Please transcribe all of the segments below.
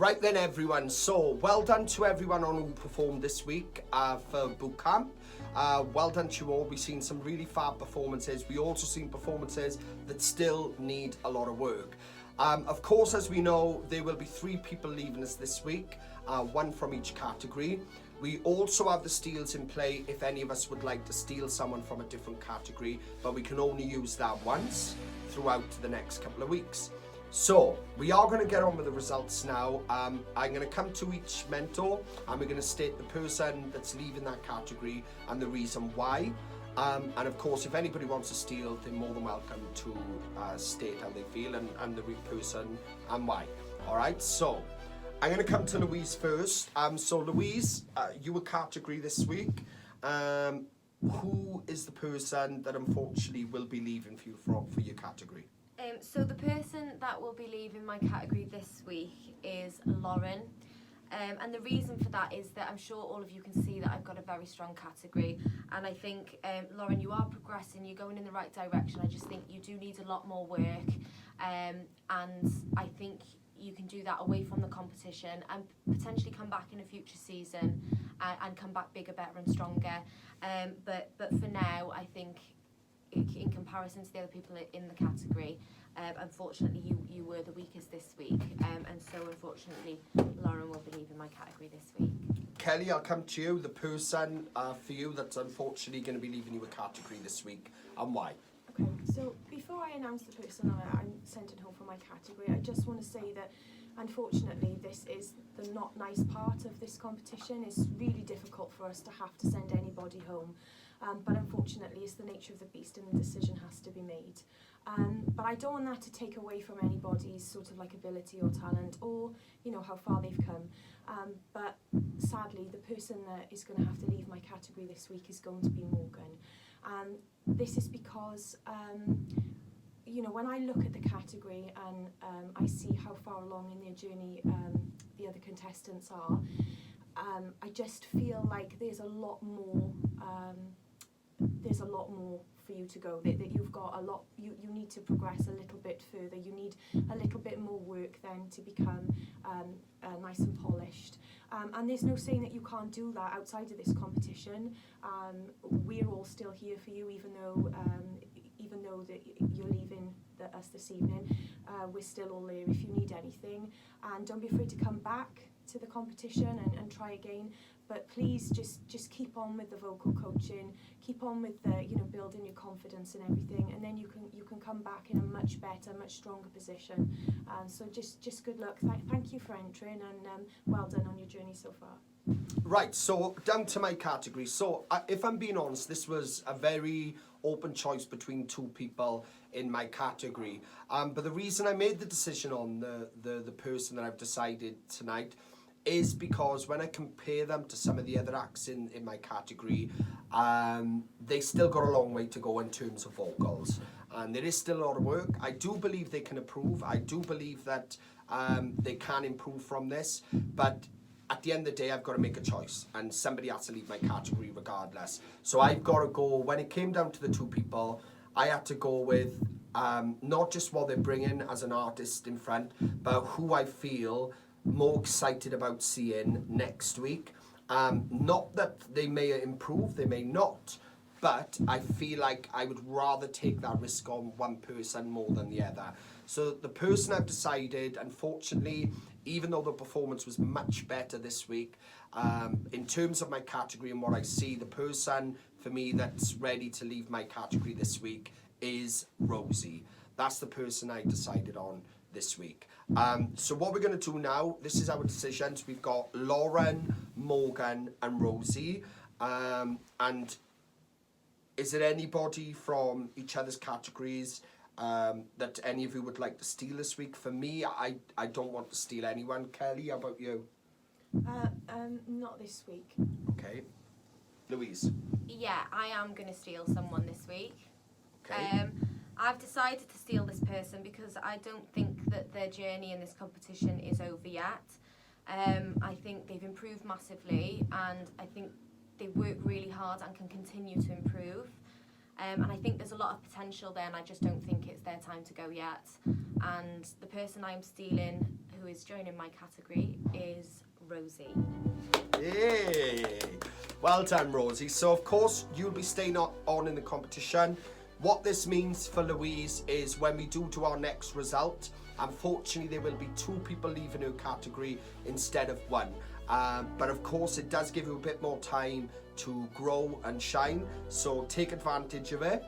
Right then, everyone. So, well done to everyone on who performed this week for Bootcamp. Well done to you all. We've seen some really fab performances. We also seen performances that still need a lot of work. Of course, as we know, there will be 3 people leaving us this week, 1 from each category. We also have the steals in play if any of us would like to steal someone from a different category, but we can only use that once throughout the next couple of weeks. So, we are going to get on with the results now. I'm going to come to each mentor and we're going to state the person that's leaving that category and the reason why. And of course, if anybody wants to steal, they're more than welcome to state how they feel and the person and why. Alright, so I'm going to come to Louise first. So Louise, you were category this week. Who is the person that unfortunately will be leaving for your category? So the person that will be leaving my category this week is Lauren. And the reason for that is that I'm sure all of you can see that I've got a very strong category. And I think, Lauren, you are progressing, you're going in the right direction. I just think you do need a lot more work. And I think you can do that away from the competition and potentially come back in a future season and come back bigger, better and stronger. But for now, I think in comparison to the other people in the category, unfortunately you were the weakest this week, and so unfortunately Lauren will be leaving my category this week. Kelly, I'll come to you, the person for you that's unfortunately going to be leaving you a category this week, and why? Okay, so before I announce the person I'm sending home for my category, I just want to say that unfortunately this is the not nice part of this competition. It's really difficult for us to have to send anybody home. But unfortunately, it's the nature of the beast and the decision has to be made. But I don't want that to take away from anybody's sort of like ability or talent or, you know, how far they've come. But sadly, the person that is going to have to leave my category this week is going to be Morgan. This is because, you know, when I look at the category and I see how far along in their journey the other contestants are, I just feel like there's a lot more for you to go, that you've got a lot, you need to progress a little bit further, you need a little bit more work then to become nice and polished. And there's no saying that you can't do that outside of this competition. We're all still here for you, even though that you're leaving us this evening. We're still all there if you need anything. And don't be afraid to come back to the competition and try again, but please just keep on with the vocal coaching, keep on with the, you know, building your confidence and everything, and then you can come back in a much better, much stronger position. So just good luck. Thank you for entering, and well done on your journey so far. Right, so down to my category. So if I'm being honest, this was a very open choice between 2 people in my category. But the reason I made the decision on the person that I've decided tonight is because when I compare them to some of the other acts in my category, they still got a long way to go in terms of vocals. And there is still a lot of work. I do believe they can improve. I do believe that they can improve from this. But at the end of the day, I've got to make a choice. And somebody has to leave my category regardless. So I've got to go, when it came down to the 2 people, I had to go with not just what they're bringing as an artist in front, but who I feel more excited about seeing next week. Not that they may improve, they may not, but I feel like I would rather take that risk on one person more than the other. So the person I've decided, unfortunately, even though the performance was much better this week, in terms of my category and what I see, the person for me that's ready to leave my category this week is Rosie. That's the person I decided on this week. So what we're going to do now, this is our decisions. We've got Lauren, Morgan and Rosie. And is there anybody from each other's categories that any of you would like to steal this week? For me, I don't want to steal anyone. Kelly, how about you? Not this week. Okay. Louise? Yeah, I am going to steal someone this week. Okay. I've decided to steal this person because I don't think that their journey in this competition is over yet. I think they've improved massively, and I think they work really hard and can continue to improve. And I think there's a lot of potential there, and I just don't think it's their time to go yet. And the person I'm stealing, who is joining my category is Rosie. Yay! Well done, Rosie. So, of course, you'll be staying on in the competition. What this means for Louise is when we do our next result, unfortunately, there will be 2 people leaving her category instead of 1. But of course, it does give you a bit more time to grow and shine. So take advantage of it.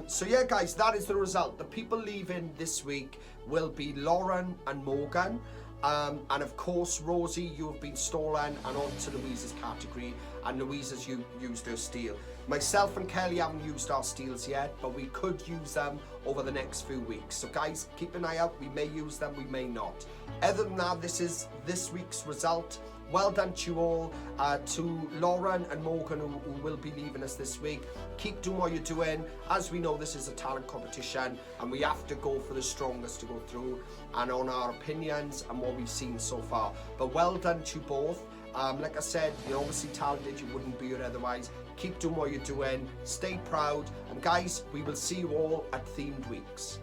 So yeah, guys, that is the result. The people leaving this week will be Lauren and Morgan. And of course, Rosie, you have been stolen and on to Louise's category, and Louise has used her steel. Myself and Kelly haven't used our steels yet, but we could use them over the next few weeks. So guys, keep an eye out. We may use them, we may not. Other than that, this is this week's result. Well done to you all. To Lauren and Morgan, who will be leaving us this week, keep doing what you're doing. As we know, this is a talent competition and we have to go for the strongest to go through, and on our opinions and what we've seen so far. But well done to you both. Like I said, you're obviously talented, you wouldn't be here otherwise. Keep doing what you're doing, stay proud, and guys, we will see you all at themed weeks.